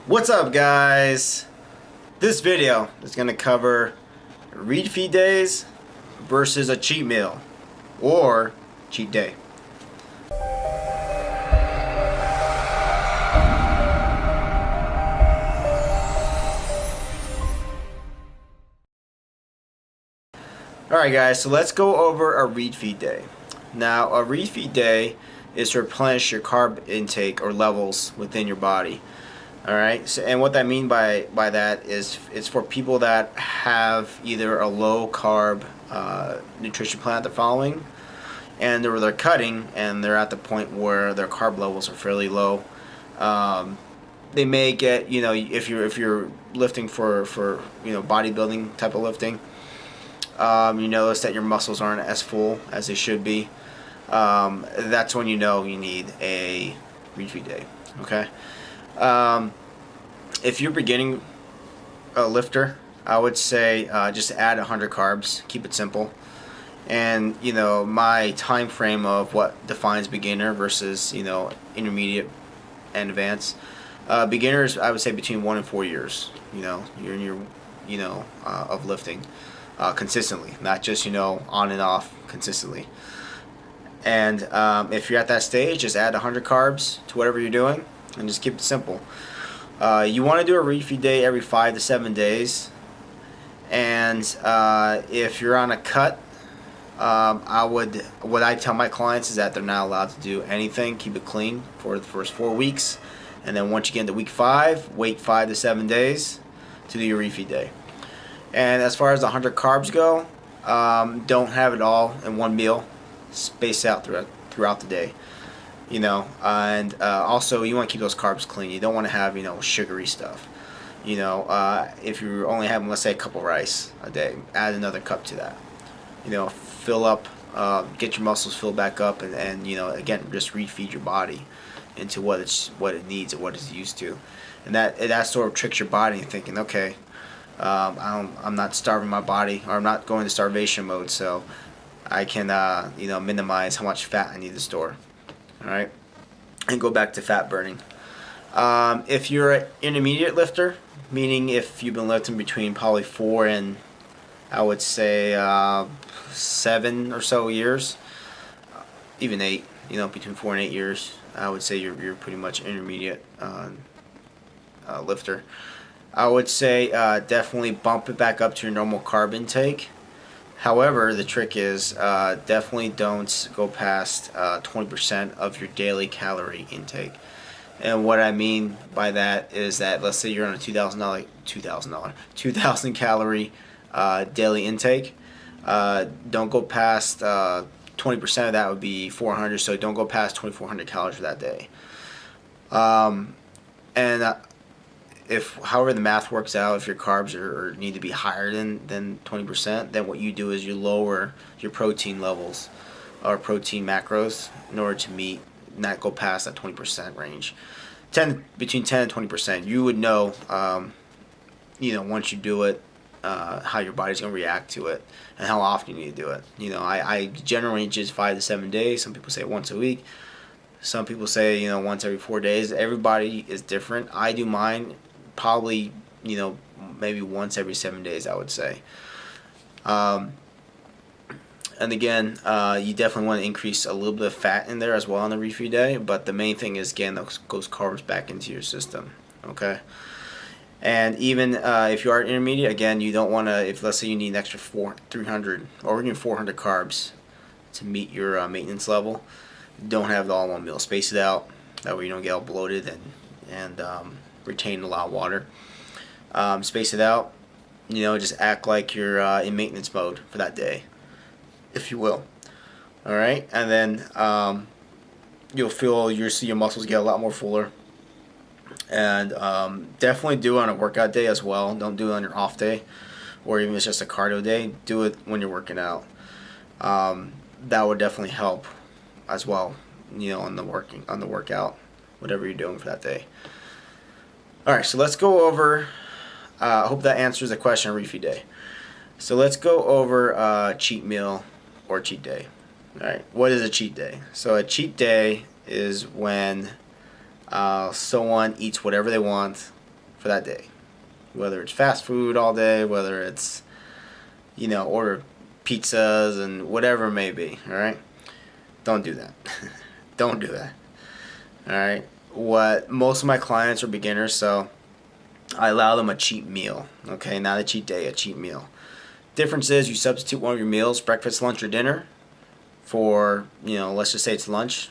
What's up, guys? This video is going to cover refeed days versus a cheat meal or cheat day. Alright guys, so let's go over a refeed day. Now, a refeed day is to replenish your carb intake or levels within your body. Alright, so, and what I mean by that is it's for people that have either a low carb nutrition plan they're following, and they're cutting and they're at the point where their carb levels are fairly low. They may get, if you're lifting for bodybuilding type of lifting, you notice that your muscles aren't as full as they should be. That's when you know you need a refeed day. Okay. If you're beginning a lifter, I would say just add 100 carbs. Keep it simple. And my time frame of what defines beginner versus intermediate and advanced. Beginners, I would say between 1 and 4 years. You're in your of lifting consistently, not just on and off consistently. And if you're at that stage, just add 100 carbs to whatever you're doing, and just keep it simple. You want to do a refeed day every 5 to 7 days, and if you're on a cut, what I tell my clients is that they're not allowed to do anything. Keep it clean for the first 4 weeks, and then once you get into week 5, wait 5 to 7 days to do your refeed day. And as far as the 100 carbs go, don't have it all in one meal. Space out throughout the day. And also you want to keep those carbs clean. You don't want to have sugary stuff. If you're only having, let's say, a cup of rice a day, add another cup to that. Fill up, get your muscles filled back up, and again, just refeed your body into what it needs and what it's used to. And that sort of tricks your body into thinking, okay, I'm not starving my body, or I'm not going to starvation mode, so I can minimize how much fat I need to store. Alright, and go back to fat burning. If you're an intermediate lifter, meaning if you've been lifting between probably 4 and I would say 7 or so years, even 8, between 4 and 8 years, I would say you're pretty much intermediate lifter. I would say definitely bump it back up to your normal carb intake. However, the trick is definitely don't go past 20% of your daily calorie intake. And what I mean by that is that, let's say you're on a 2,000 calorie daily intake. Don't go past 20% of that would be 400. So don't go past 2,400 calories for that day. If however the math works out, if your carbs need to be higher than 20%, then what you do is you lower your protein levels or protein macros in order to not go past that 20% range. Between 10 and 20%, you would know, once you do it, how your body's gonna react to it and how often you need to do it. I generally just 5 to 7 days. Some people say once a week. Some people say once every 4 days. Everybody is different. I do mine probably maybe once every 7 days, I would say. And again, you definitely want to increase a little bit of fat in there as well on the refeed day, but the main thing is getting those carbs back into your system. Okay. And even if you are intermediate, again, you don't want to, if let's say you need an extra 300 or even 400 carbs to meet your maintenance level, don't have it all in one meal. Space it out. That way you don't get all bloated and retain a lot of water. Space it out. Just act like you're in maintenance mode for that day, if you will. All right, and then you'll see your muscles get a lot more fuller. And definitely do it on a workout day as well. Don't do it on your off day, or even if it's just a cardio day. Do it when you're working out. That would definitely help as well. On the workout, whatever you're doing for that day. All right, so let's go over. I hope that answers the question on refeed day. So let's go over cheat meal or cheat day. All right, what is a cheat day? So a cheat day is when someone eats whatever they want for that day. Whether it's fast food all day, whether it's, order pizzas and whatever it may be, alright? Don't do that. Don't do that. Alright? What most of my clients are beginners, so I allow them a cheat meal. Okay, not a cheat day, a cheat meal. Difference is you substitute one of your meals, breakfast, lunch, or dinner, for, let's just say it's lunch.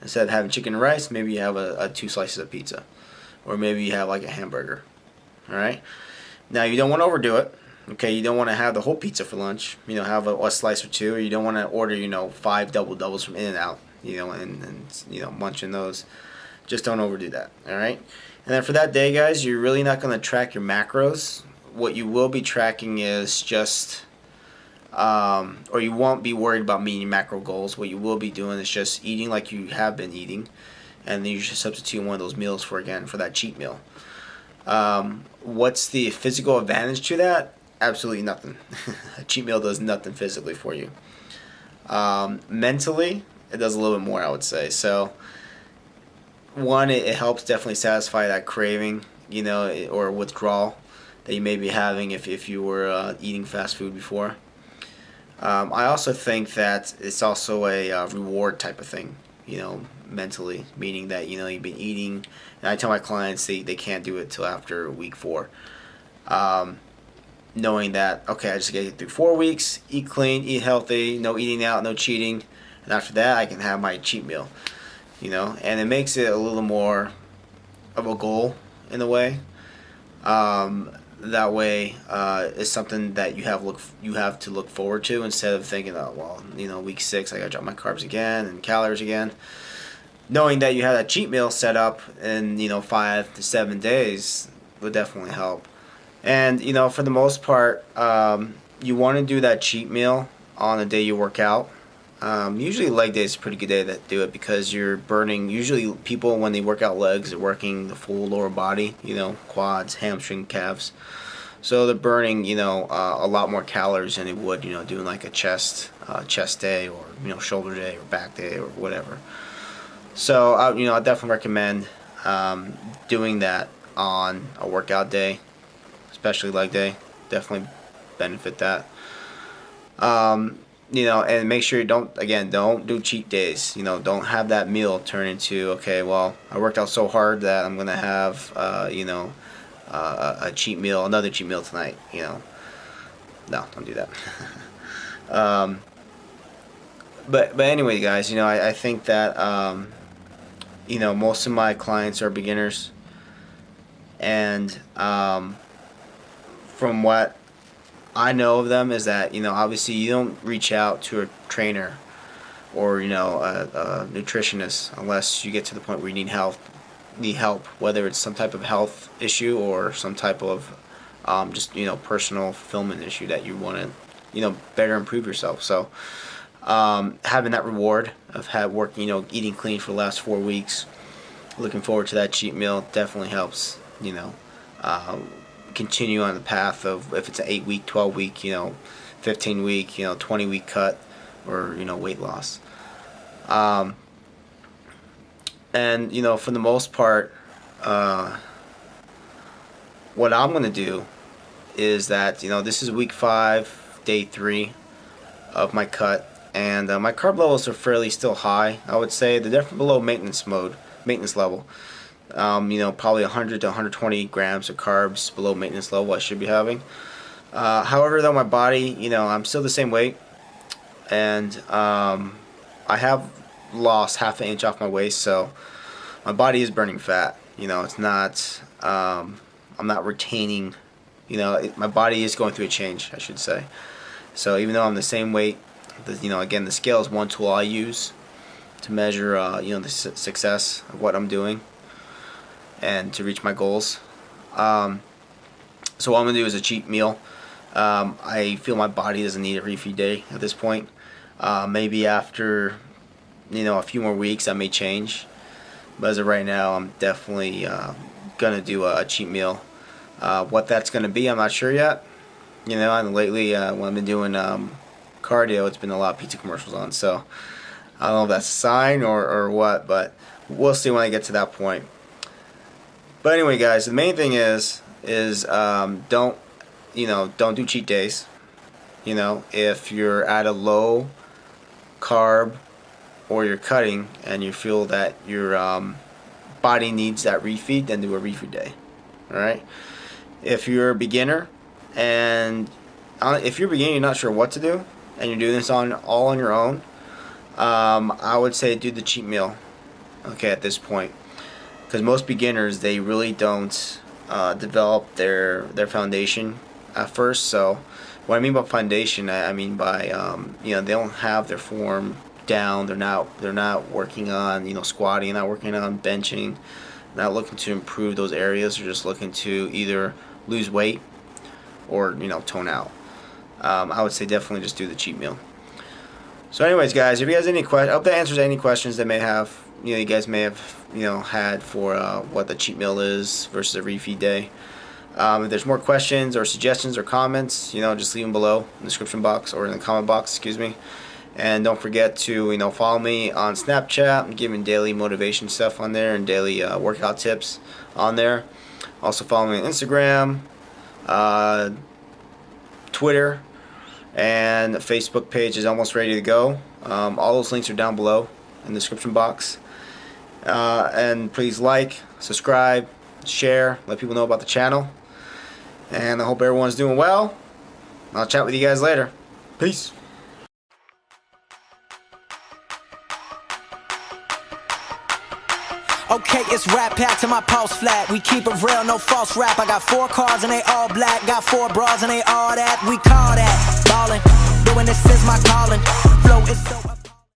Instead of having chicken and rice, maybe you have a 2 slices of pizza. Or maybe you have like a hamburger. Alright? Now you don't want to overdo it. Okay, you don't want to have the whole pizza for lunch. Have a slice or two. Or you don't want to order, 5 double doubles from In-N-Out. And munching those. Just don't overdo that. Alright? And then for that day, guys, you're really not going to track your macros. What you will be tracking is just, or you won't be worried about meeting your macro goals. What you will be doing is just eating like you have been eating. And then you should substitute one of those meals for that cheat meal. What's the physical advantage to that? Absolutely nothing. A cheat meal does nothing physically for you. Mentally, it does a little bit more, I would say. So, one, it helps definitely satisfy that craving, or withdrawal that you may be having if you were eating fast food before. I also think that it's also a reward type of thing, mentally, meaning that, you've been eating, and I tell my clients they can't do it till after week 4. Knowing that, okay, I just gotta get through 4 weeks, eat clean, eat healthy, no eating out, no cheating, and after that I can have my cheat meal, and it makes it a little more of a goal in a way. That way, it's something that you have to look forward to, instead of thinking, oh well, week 6 I gotta drop my carbs again and calories again. Knowing that you have that cheat meal set up in 5 to 7 days would definitely help. And for the most part, you want to do that cheat meal on the day you work out. Usually leg day is a pretty good day to do it, because you're burning. Usually people, when they work out legs, they're working the full lower body, quads, hamstring, calves. So they're burning, a lot more calories than they would, doing like a chest day, or shoulder day, or back day, or whatever. So I definitely recommend doing that on a workout day, especially leg day. Definitely benefit that. And make sure you don't do cheat days. Don't have that meal turn into, okay, well, I worked out so hard that I'm gonna have a cheat meal, another cheat meal tonight. No, don't do that. But anyway, guys, I think that most of my clients are beginners, and from what I know of them is that, obviously you don't reach out to a trainer or, a nutritionist unless you get to the point where you need help, whether it's some type of health issue or some type of just, personal fulfillment issue that you want to, better improve yourself. So having that reward of eating clean for the last 4 weeks, looking forward to that cheat meal definitely helps, continue on the path of, if it's an 8-week, 12-week, 15-week, 20-week cut, or weight loss. And for the most part, what I'm gonna do is that this is week 5, day 3 of my cut, and my carb levels are fairly still high. I would say they're definitely below maintenance level. Probably 100 to 120 grams of carbs below maintenance level I should be having. However, though, my body, I'm still the same weight, and I have lost half an inch off my waist, so my body is burning fat. It's not, I'm not retaining, my body is going through a change, I should say. So even though I'm the same weight, again, the scale is one tool I use to measure, the success of what I'm doing and to reach my goals. So what I'm going to do is a cheat meal. I feel my body doesn't need a refeed day at this point. Maybe after, a few more weeks, I may change. But as of right now, I'm definitely going to do a cheat meal. What that's going to be, I'm not sure yet. And lately, when I've been doing cardio, it's been a lot of pizza commercials on. So I don't know if that's a sign or what, but we'll see when I get to that point. But anyway, guys, the main thing is don't do cheat days. If you're at a low carb or you're cutting and you feel that your body needs that refeed, then do a refeed day. All right. If you're a beginner and you're not sure what to do and you're doing this all on your own, I would say do the cheat meal. Okay, at this point, because most beginners, they really don't develop their foundation at first. So what I mean by foundation, I mean by they don't have their form down. They're not working on squatting, not working on benching, not looking to improve those areas. They're just looking to either lose weight or tone out. I would say definitely just do the cheat meal. So anyways, guys, if you guys have any questions, I hope that answers any questions that you guys may have had for what the cheat meal is versus a refeed day. If there's more questions or suggestions or comments, just leave them below in the description box or in the comment box, excuse me. And don't forget to follow me on Snapchat. I'm giving daily motivation stuff on there and daily workout tips on there. Also follow me on Instagram, Twitter, and the Facebook page is almost ready to go. All those links are down below in the description box. And please like, subscribe, share, let people know about the channel. And I hope everyone's doing well. I'll chat with you guys later. Peace. Okay, it's rap pack to my pulse flat. We keep it real, no false rap. I got 4 cars and they all black. Got 4 bras and they all that. We call that ballin'. Doing this is my calling. Flow is so